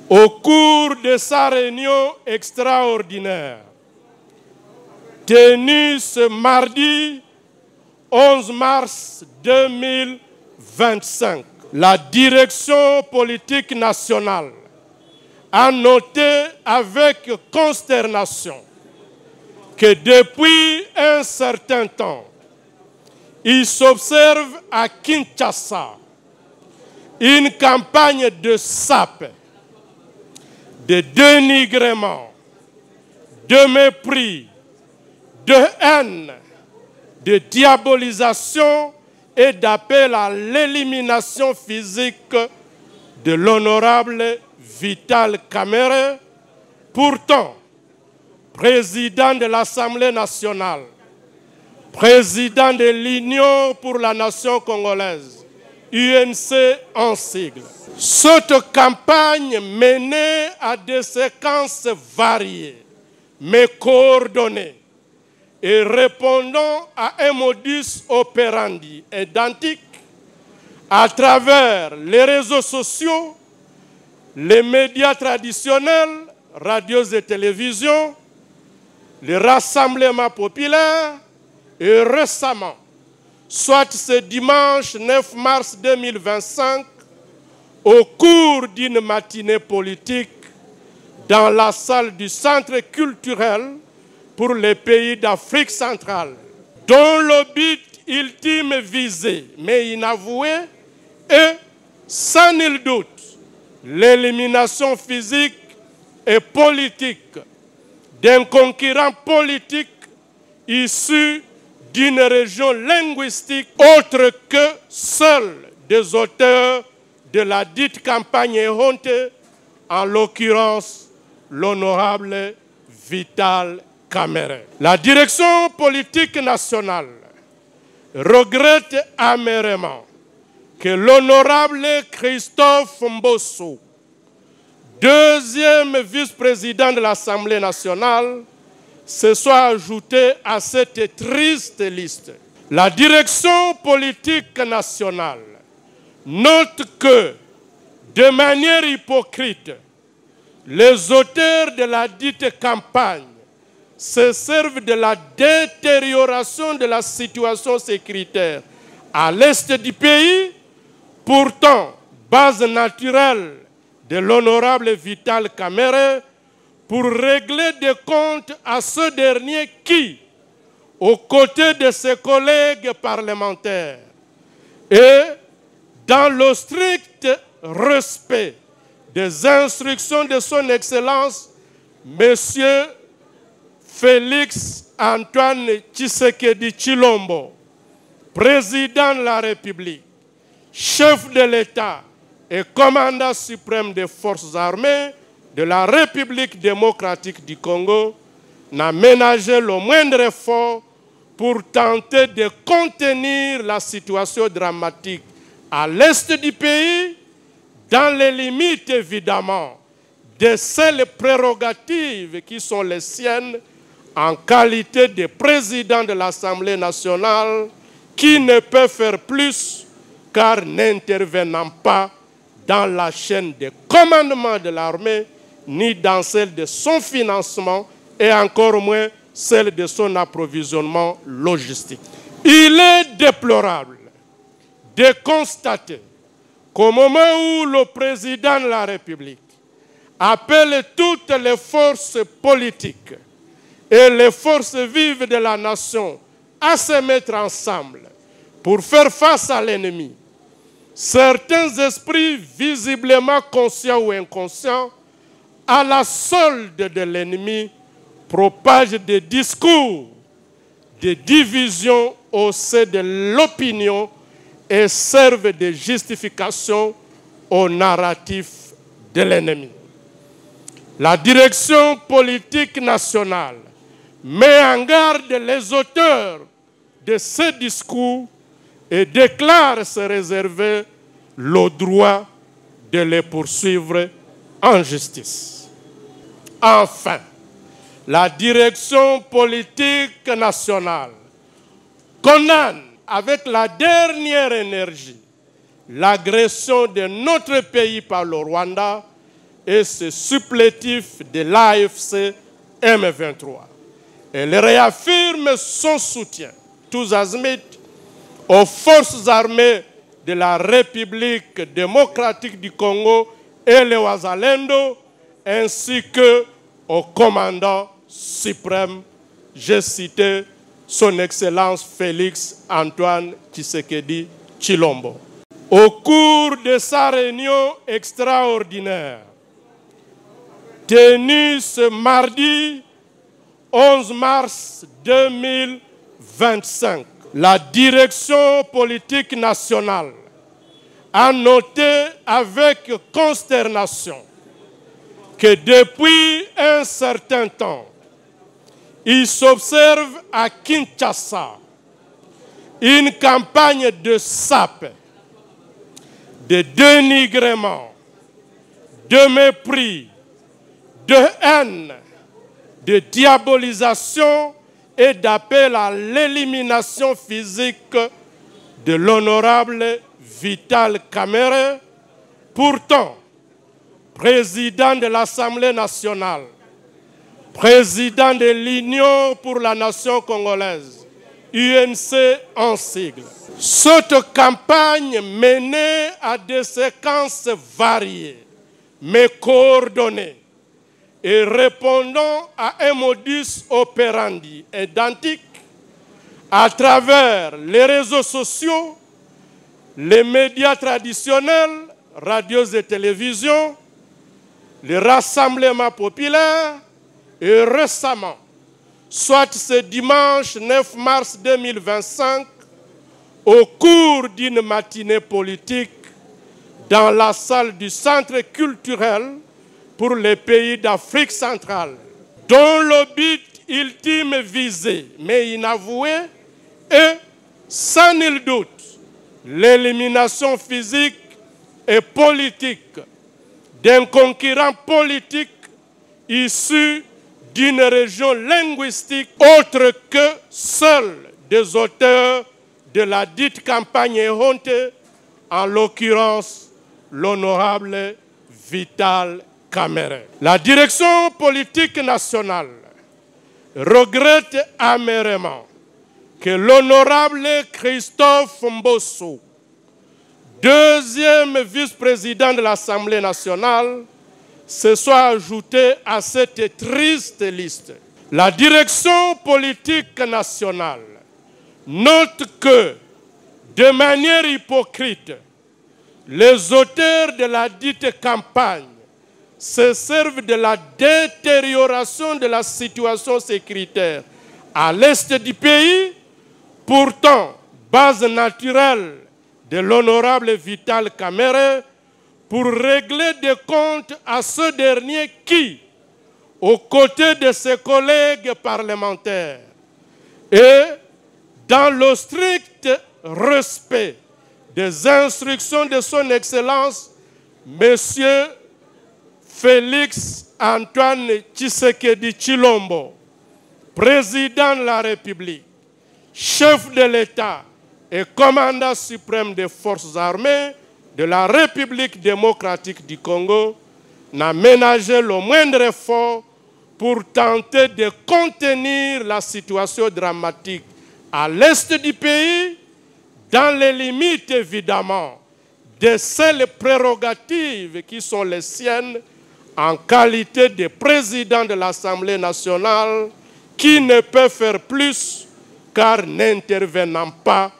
Au cours de sa réunion extraordinaire, tenue ce mardi 11 mars 2025, la direction politique nationale a noté avec consternation que depuis un certain temps, il s'observe à Kinshasa une campagne de sape, de dénigrement, de mépris, de haine, de diabolisation et d'appel à l'élimination physique de l'honorable Vital Kamerhe, pourtant président de l'Assemblée nationale, président de l'Union pour la nation congolaise, UNC en sigle. Cette campagne menée à des séquences variées, mais coordonnées, et répondant à un modus operandi identique à travers les réseaux sociaux, les médias traditionnels, radios et télévisions, les rassemblements populaires et récemment, soit ce dimanche 9 mars 2025, au cours d'une matinée politique dans la salle du Centre culturel pour les pays d'Afrique centrale, dont le but ultime visé, mais inavoué, est, sans nul doute, l'élimination physique et politique d'un concurrent politique issu d'une région linguistique autre que seuls des auteurs de la dite campagne erronée, en l'occurrence l'honorable Vital Kamerhe. La direction politique nationale regrette amèrement que l'honorable Christophe Mbosso, deuxième vice-président de l'Assemblée nationale, se soit ajouté à cette triste liste. La direction politique nationale note que, de manière hypocrite, les auteurs de la dite campagne se servent de la détérioration de la situation sécuritaire à l'est du pays, pourtant base naturelle de l'honorable Vital Kamerhe, pour régler des comptes à ce dernier qui, aux côtés de ses collègues parlementaires et dans le strict respect des instructions de son Excellence, Monsieur Félix Antoine Tshisekedi Tshilombo, président de la République, chef de l'État et commandant suprême des forces armées de la République démocratique du Congo, n'a ménagé le moindre effort pour tenter de contenir la situation dramatique à l'est du pays, dans les limites évidemment de celles prérogatives qui sont les siennes en qualité de président de l'Assemblée nationale, qui ne peut faire plus car n'intervenant pas dans la chaîne de commandement de l'armée, ni dans celle de son financement et encore moins celle de son approvisionnement logistique. Il est déplorable de constater qu'au moment où le président de la République appelle toutes les forces politiques et les forces vives de la nation à se mettre ensemble pour faire face à l'ennemi, certains esprits visiblement conscients ou inconscients, à la solde de l'ennemi, propagent des discours, des divisions au sein de l'opinion et servent de justification au narratif de l'ennemi. La direction politique nationale met en garde les auteurs de ce discours et déclare se réserver le droit de les poursuivre en justice. Enfin, la direction politique nationale condamne avec la dernière énergie l'agression de notre pays par le Rwanda et ce supplétif de l'AFC M23. Elle réaffirme son soutien, tous azimuts, aux forces armées de la République démocratique du Congo et les Wazalendo, ainsi qu'au commandant suprême, j'ai cité son Excellence Félix Antoine Tshisekedi Tshilombo. Au cours de sa réunion extraordinaire, tenue ce mardi 11 mars 2025, la direction politique nationale a noté avec consternation que depuis un certain temps, il s'observe à Kinshasa une campagne de sape, de dénigrement, de mépris, de haine, de diabolisation et d'appel à l'élimination physique de l'honorable Vital Kamerhe, pourtant président de l'Assemblée nationale, président de l'Union pour la nation congolaise, UNC en sigle. Cette campagne menée à des séquences variées, mais coordonnées, et répondant à un modus operandi identique à travers les réseaux sociaux, les médias traditionnels, radios et télévisions, les rassemblements populaires et récemment, soit ce dimanche 9 mars 2025, au cours d'une matinée politique dans la salle du Centre culturel pour les pays d'Afrique centrale, dont le but ultime visé, mais inavoué, est, sans nul doute, l'élimination physique et politique d'un concurrent politique issu d'une région linguistique autre que seuls des auteurs de la dite campagne erronée, en l'occurrence l'honorable Vital Kamerhe. La direction politique nationale regrette amèrement que l'honorable Christophe Mbosso, deuxième vice-président de l'Assemblée nationale, se soit ajouté à cette triste liste. La direction politique nationale note que, de manière hypocrite, les auteurs de la dite campagne se servent de la détérioration de la situation sécuritaire à l'est du pays, pourtant base naturelle de l'honorable Vital Kamerhe, pour régler des comptes à ce dernier qui, aux côtés de ses collègues parlementaires et dans le strict respect des instructions de son Excellence, Monsieur Félix Antoine Tshisekedi Tshilombo, président de la République, chef de l'État et commandant suprême des forces armées de la République démocratique du Congo, n'a ménagé le moindre effort pour tenter de contenir la situation dramatique à l'est du pays, dans les limites évidemment de celles prérogatives qui sont les siennes en qualité de président de l'Assemblée nationale, qui ne peut faire plus car n'intervenant pas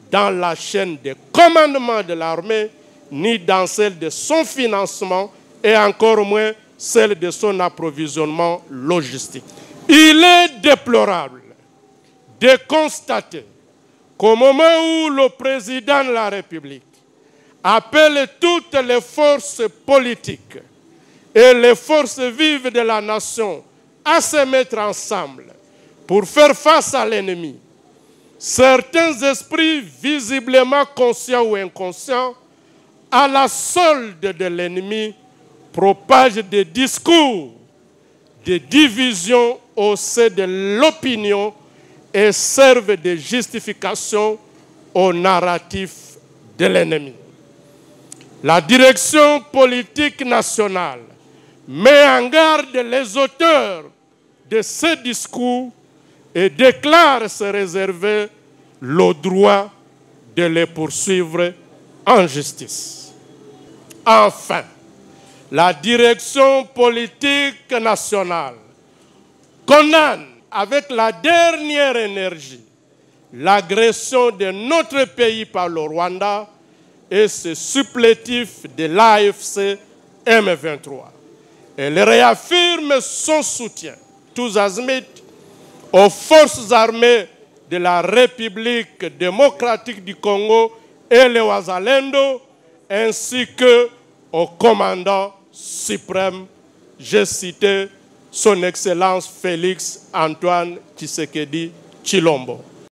dans la chaîne de commandement de l'armée, ni dans celle de son financement et encore moins celle de son approvisionnement logistique. Il est déplorable de constater qu'au moment où le président de la République appelle toutes les forces politiques et les forces vives de la nation à se mettre ensemble pour faire face à l'ennemi, certains esprits visiblement conscients ou inconscients, à la solde de l'ennemi, propagent des discours de division au sein de l'opinion et servent de justification au narratif de l'ennemi. La direction politique nationale met en garde les auteurs de ce discours et déclare se réserver le droit de les poursuivre en justice. Enfin, la direction politique nationale condamne avec la dernière énergie l'agression de notre pays par le Rwanda et ce supplétif de l'AFC M23. Elle réaffirme son soutien, tous azimuts, aux forces armées de la République démocratique du Congo et les Wazalendo, ainsi qu'au commandant suprême, j'ai cité son Excellence Félix Antoine Tshisekedi Tshilombo.